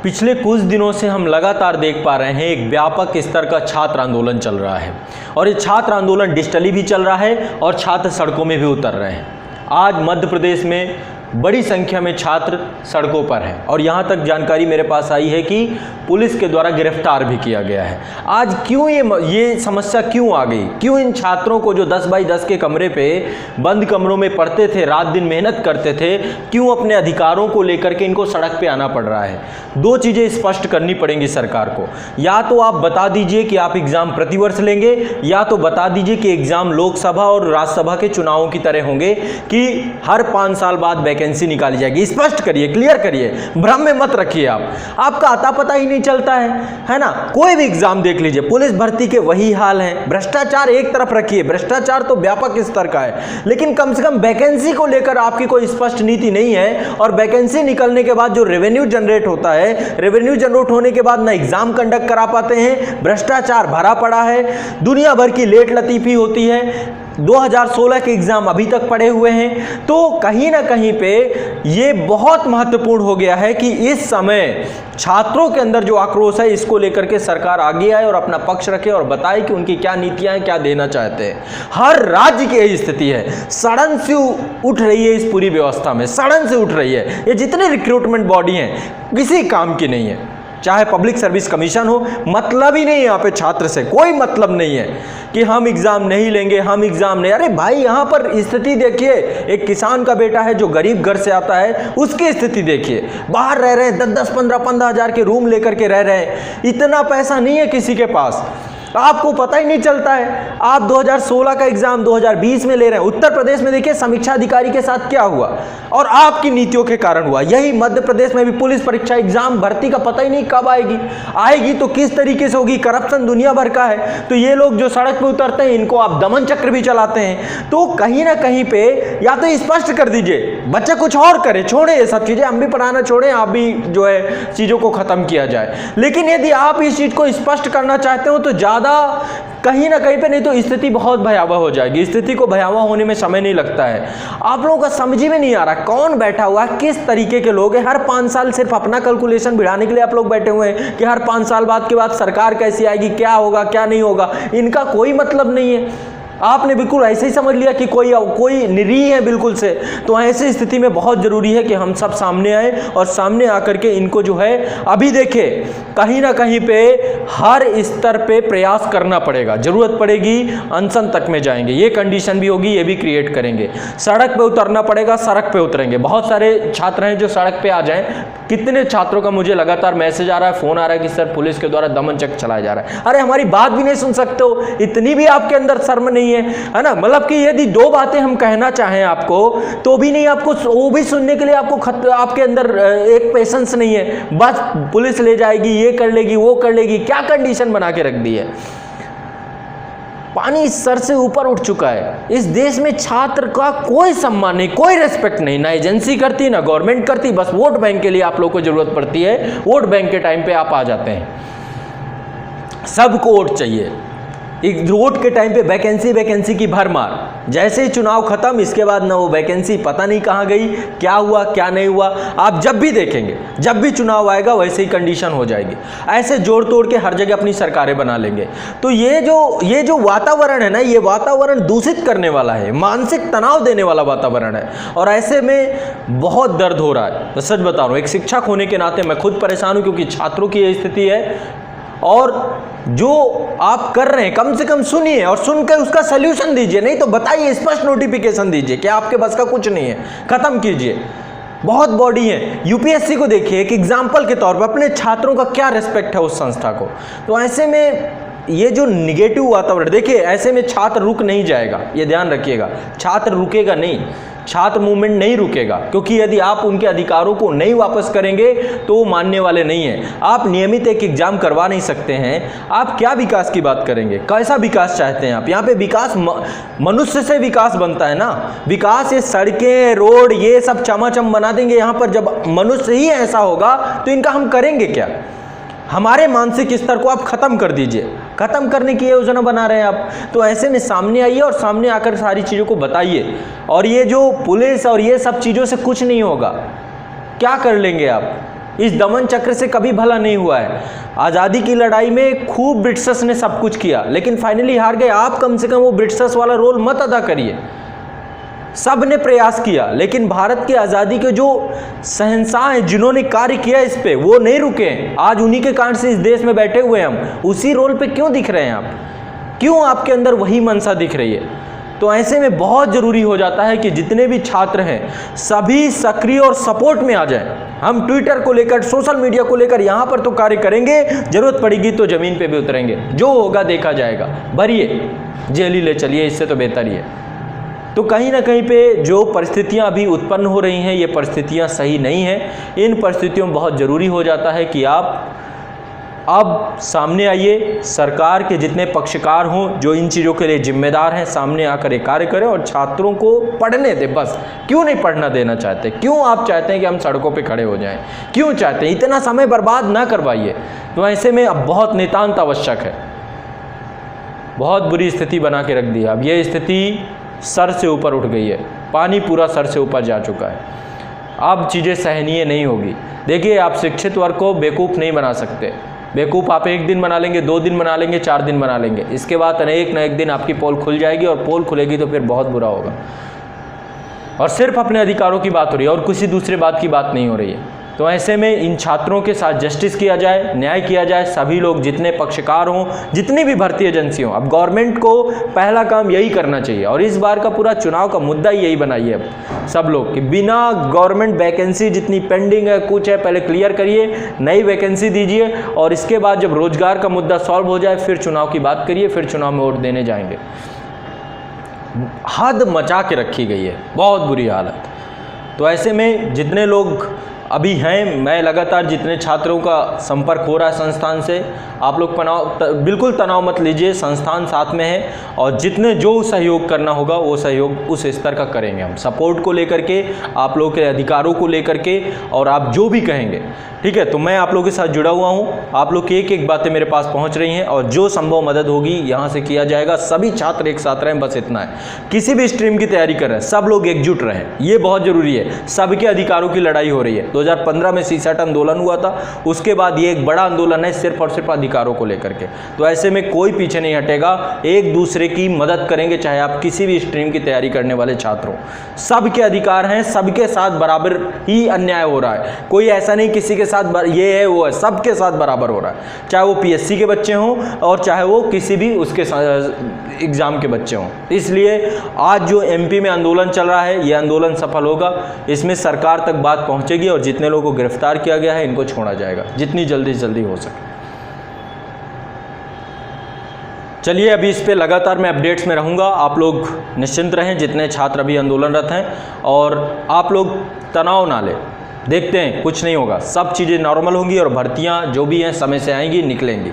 पिछले कुछ दिनों से हम लगातार देख पा रहे हैं एक व्यापक स्तर का छात्र आंदोलन चल रहा है और ये छात्र आंदोलन डिजिटली भी चल रहा है और छात्र सड़कों में भी उतर रहे हैं। आज मध्य प्रदेश में बड़ी संख्या में छात्र सड़कों पर हैं और यहाँ तक जानकारी मेरे पास आई है कि पुलिस के द्वारा गिरफ्तार भी किया गया है। आज क्यों ये समस्या क्यों आ गई? क्यों इन छात्रों को जो 10 बाई 10 के कमरे पे बंद कमरों में पढ़ते थे, रात दिन मेहनत करते थे, क्यों अपने अधिकारों को लेकर के इनको सड़क पे आना पड़ रहा है? दो चीज़ें स्पष्ट करनी पड़ेंगी सरकार को। या तो आप बता दीजिए कि आप एग्ज़ाम प्रतिवर्ष लेंगे, या तो बता दीजिए कि एग्ज़ाम लोकसभा और राज्यसभा के चुनावों की तरह होंगे कि हर 5 साल बाद वैकेंसी निकाली जाएगी। स्पष्ट करिए, क्लियर करिए, भ्रम में मत रखिए। आपका आता पता ही नहीं चलता है ना। कोई भी एग्जाम देख लीजिए, पुलिस भर्ती के वही हाल है। भ्रष्टाचार एक तरफ रखिए, भ्रष्टाचार तो व्यापक स्तर का है, लेकिन कम से कम वैकेंसी को लेकर आपकी कोई स्पष्ट नीति नहीं है। और वैकेंसी निकलने के बाद जो रेवेन्यू जनरेट होता है, रेवेन्यू जनरेट होने के बाद ना एग्जाम कंडक्ट करा पाते हैं, भ्रष्टाचार भरा पड़ा है, दुनिया भर की लेट लतीफी होती है। 2016 के एग्जाम अभी तक पड़े हुए हैं। तो कहीं ना कहीं पे ये बहुत महत्वपूर्ण हो गया है कि इस समय छात्रों के अंदर जो आक्रोश है इसको लेकर के सरकार आगे आए और अपना पक्ष रखे और बताए कि उनकी क्या नीतियां हैं, क्या देना चाहते हैं। हर राज्य की यही स्थिति है, सड़न से उठ रही है इस पूरी व्यवस्था में, सड़न से उठ रही है। ये जितने रिक्रूटमेंट बॉडी हैं किसी काम की नहीं है, चाहे पब्लिक सर्विस कमीशन हो, मतलब ही नहीं है यहाँ पे छात्र से, कोई मतलब नहीं है कि हम एग्जाम नहीं लेंगे, हम एग्जाम नहीं। अरे भाई, यहाँ पर स्थिति देखिए, एक किसान का बेटा है जो गरीब घर से आता है, उसकी स्थिति देखिए। बाहर रह रहे हैं, 10-10, 15-15 हज़ार के रूम लेकर के रह रहे हैं। इतना पैसा नहीं है किसी के पास, आपको पता ही नहीं चलता है। आप 2016 का एग्जाम 2020 में ले रहे हैं। उत्तर प्रदेश में देखिए समीक्षा अधिकारी के साथ क्या हुआ और आपकी नीतियों के कारण हुआ। यही मध्य प्रदेश में भी पुलिस परीक्षा एग्जाम भर्ती का पता ही नहीं कब आएगी तो किस तरीके से होगी। करप्शन दुनिया भर का है। तो ये लोग जो सड़क पे उतरते हैं, इनको आप दमन चक्र भी चलाते हैं। तो कहीं ना कहीं पे या तो स्पष्ट कर दीजिए, बच्चे कुछ और करें, छोड़े ये सब चीजें, हम भी पढ़ाना छोड़ें, आप भी जो है चीजों को खत्म किया जाए। लेकिन यदि आप इस चीज को स्पष्ट करना चाहते हो तो ज्यादा कहीं ना कहीं पे, नहीं तो स्थिति बहुत भयावह हो जाएगी। स्थिति को भयावह होने में समय नहीं लगता है। आप लोगों का समझ में नहीं आ रहा कौन बैठा हुआ है, किस तरीके के लोग हैं। हर 5 साल सिर्फ अपना कैलकुलेशन बढ़ाने के लिए आप लोग बैठे हुए हैं कि हर 5 साल बाद के बाद सरकार कैसी आएगी, क्या होगा क्या नहीं होगा। इनका कोई मतलब नहीं है। आपने बिल्कुल ऐसे ही समझ लिया कि कोई निरीह है बिल्कुल से। तो ऐसी स्थिति में बहुत जरूरी है कि हम सब सामने आए और सामने आकर के इनको जो है अभी देखें, कहीं ना कहीं पे हर स्तर पे प्रयास करना पड़ेगा। जरूरत पड़ेगी अनशन तक में जाएंगे, ये कंडीशन भी होगी, ये भी क्रिएट करेंगे। सड़क पे उतरना पड़ेगा, सड़क पे उतरेंगे। बहुत सारे छात्र हैं जो सड़क पे आ जाएं। कितने छात्रों का मुझे लगातार मैसेज आ रहा है, फोन आ रहा है कि सर पुलिस के द्वारा दमन चक्र चलाया जा रहा है। अरे हमारी बात भी नहीं सुन सकते हो, इतनी भी आपके अंदर शर्म नहीं है ना। मतलब कि यदि 2 बातें हम कहना चाहें आपको तो भी नहीं, आपको वो भी सुनने के लिए आपके अंदर एक पेशेंस नहीं है। बस पुलिस ले जाएगी, ये कर लेगी, वो कर लेगी। क्या कंडीशन बना के रख दी है। पानी सर से ऊपर उठ चुका है। इस देश में छात्र का कोई सम्मान नहीं, कोई रेस्पेक्ट नहीं, ना एजेंसी करती ना गवर्नमेंट करती। बस वोट बैंक के लिए आप लोग को जरूरत पड़ती है। वोट बैंक के टाइम पे आप आ जाते हैं, सबको वोट चाहिए। एक वोट के टाइम पे वैकेंसी की भरमार। जैसे ही चुनाव खत्म, इसके बाद ना वो वैकेंसी पता नहीं कहाँ गई, क्या हुआ क्या नहीं हुआ। आप जब भी देखेंगे, जब भी चुनाव आएगा वैसे ही कंडीशन हो जाएगी। ऐसे जोड़ तोड़ के हर जगह अपनी सरकारें बना लेंगे। तो ये जो वातावरण है ना, ये वातावरण दूषित करने वाला है, मानसिक तनाव देने वाला वातावरण है। और ऐसे में बहुत दर्द हो रहा है। तो सच बता रहा हूँ, एक शिक्षक होने के नाते मैं खुद परेशान हूँ, क्योंकि छात्रों की ये स्थिति है। और जो आप कर रहे हैं कम से कम सुनिए और सुनकर उसका सल्यूशन दीजिए, नहीं तो बताइए, स्पष्ट नोटिफिकेशन दीजिए कि आपके बस का कुछ नहीं है, खत्म कीजिए। बहुत बॉडी है। यूपीएससी को देखिए एक एग्जाम्पल के तौर पर, अपने छात्रों का क्या रिस्पेक्ट है उस संस्था को। तो ऐसे में ये जो निगेटिव वातावरण, देखिए ऐसे में छात्र रुक नहीं जाएगा, ये ध्यान रखिएगा। छात्र रुकेगा नहीं, छात्र मूवमेंट नहीं रुकेगा, क्योंकि यदि आप उनके अधिकारों को नहीं वापस करेंगे तो वो मानने वाले नहीं हैं। आप नियमित एक एग्जाम करवा नहीं सकते हैं। आप क्या विकास की बात करेंगे? कैसा विकास चाहते हैं आप? यहाँ पे विकास मनुष्य से विकास बनता है ना। विकास ये सड़कें, रोड, ये सब चमाचम बना देंगे यहाँ पर। जब मनुष्य ही ऐसा होगा तो इनका हम करेंगे क्या? हमारे मानसिक स्तर को आप खत्म कर दीजिए, खत्म करने की योजना बना रहे हैं आप। तो ऐसे में सामने आइए और सामने आकर सारी चीज़ों को बताइए। और ये जो पुलिस और ये सब चीज़ों से कुछ नहीं होगा। क्या कर लेंगे आप? इस दमन चक्र से कभी भला नहीं हुआ है। आज़ादी की लड़ाई में खूब ब्रिटिशर्स ने सब कुछ किया, लेकिन फाइनली हार गए। आप कम से कम वो ब्रिटिशर्स वाला रोल मत अदा करिए। सब ने प्रयास किया, लेकिन भारत की आज़ादी के जो शहंशाह हैं, जिन्होंने कार्य किया इस पे, वो नहीं रुके। आज उन्हीं के कारण से इस देश में बैठे हुए हैं हम। उसी रोल पे क्यों दिख रहे हैं आप? क्यों आपके अंदर वही मनसा दिख रही है? तो ऐसे में बहुत ज़रूरी हो जाता है कि जितने भी छात्र हैं सभी सक्रिय और सपोर्ट में आ जाएं। हम ट्विटर को लेकर, सोशल मीडिया को लेकर यहाँ पर तो कार्य करेंगे, जरूरत पड़ेगी तो ज़मीन पे भी उतरेंगे। जो होगा देखा जाएगा। भरिए, जेल ही ले चलिए, इससे तो बेहतर ही है। तो कहीं ना कहीं पे जो परिस्थितियाँ अभी उत्पन्न हो रही हैं, ये परिस्थितियाँ सही नहीं हैं। इन परिस्थितियों में बहुत ज़रूरी हो जाता है कि आप अब सामने आइए, सरकार के जितने पक्षकार हों जो इन चीज़ों के लिए जिम्मेदार हैं, सामने आकर एक कार्य करें और छात्रों को पढ़ने दें। बस क्यों नहीं पढ़ना देना चाहते? क्यों आप चाहते हैं कि हम सड़कों पे खड़े हो जाएं? क्यों चाहते हैं? इतना समय बर्बाद ना करवाइए। तो ऐसे में अब बहुत नितांत आवश्यक है। बहुत बुरी स्थिति बना के रख दी। अब ये स्थिति सर से ऊपर उठ गई है, पानी पूरा सर से ऊपर जा चुका है। अब चीज़ें सहनीय नहीं होगी। देखिए, आप शिक्षित वर्ग को बेवकूफ़ नहीं बना सकते। बेवकूफ़ आप एक दिन बना लेंगे, 2 दिन बना लेंगे, 4 दिन बना लेंगे, इसके बाद अनेक न एक दिन आपकी पोल खुल जाएगी, और पोल खुलेगी तो फिर बहुत बुरा होगा। और सिर्फ अपने अधिकारों की बात हो रही है और किसी दूसरे बात की बात नहीं हो रही है। तो ऐसे में इन छात्रों के साथ जस्टिस किया जाए, न्याय किया जाए। सभी लोग, जितने पक्षकार हों, जितनी भी भर्ती एजेंसी हों, अब गवर्नमेंट को पहला काम यही करना चाहिए। और इस बार का पूरा चुनाव का मुद्दा यही बनाइए अब सब लोग कि बिना गवर्नमेंट वैकेंसी जितनी पेंडिंग है, कुछ है, पहले क्लियर करिए, नई वैकेंसी दीजिए, और इसके बाद जब रोजगार का मुद्दा सॉल्व हो जाए फिर चुनाव की बात करिए, फिर चुनाव में वोट देने जाएंगे। हद मचा के रखी गई है, बहुत बुरी हालत। तो ऐसे में जितने लोग अभी हैं, मैं लगातार जितने छात्रों का संपर्क हो रहा है संस्थान से, आप लोग बिल्कुल तनाव मत लीजिए, संस्थान साथ में है, और जितने जो सहयोग करना होगा वो सहयोग उस स्तर का करेंगे हम, सपोर्ट को लेकर के, आप लोगों के अधिकारों को लेकर के, और आप जो भी कहेंगे, ठीक है। तो मैं आप लोगों के साथ जुड़ा हुआ हूँ, आप लोग की एक एक बातें मेरे पास पहुँच रही हैं, और जो संभव मदद होगी यहाँ से किया जाएगा। सभी छात्र एक साथ रहें, बस इतना है। किसी भी स्ट्रीम की तैयारी कर रहे हैं, सब लोग एकजुट रहें, ये बहुत ज़रूरी है। सबके अधिकारों की लड़ाई हो रही है। 2015 में CSAT आंदोलन हुआ था, उसके बाद ये एक बड़ा आंदोलन है सिर्फ और सिर्फ अधिकारों को लेकर के। तो ऐसे में कोई पीछे नहीं हटेगा, एक दूसरे की मदद करेंगे, चाहे आप किसी भी स्ट्रीम की तैयारी करने वाले छात्र हो। सबके अधिकार हैं, सबके साथ बराबर ही अन्याय हो रहा है। कोई ऐसा नहीं किसी के साथ ये है वो है, सबके साथ बराबर हो रहा है, चाहे वो PSC के बच्चे हों और चाहे वो किसी भी उसके एग्जाम के बच्चे हों। इसलिए आज जो MP में आंदोलन चल रहा है, ये आंदोलन सफल होगा, इसमें सरकार तक बात पहुंचेगी, और जितने लोगों को गिरफ्तार किया गया है इनको छोड़ा जाएगा जितनी जल्दी से जल्दी हो सके। चलिए, अभी इस पे लगातार मैं अपडेट्स में रहूँगा। आप लोग निश्चिंत रहें, जितने छात्र अभी आंदोलनरत हैं, और आप लोग तनाव ना लें। देखते हैं, कुछ नहीं होगा, सब चीज़ें नॉर्मल होंगी, और भर्तियाँ जो भी हैं समय से आएंगी, निकलेंगी।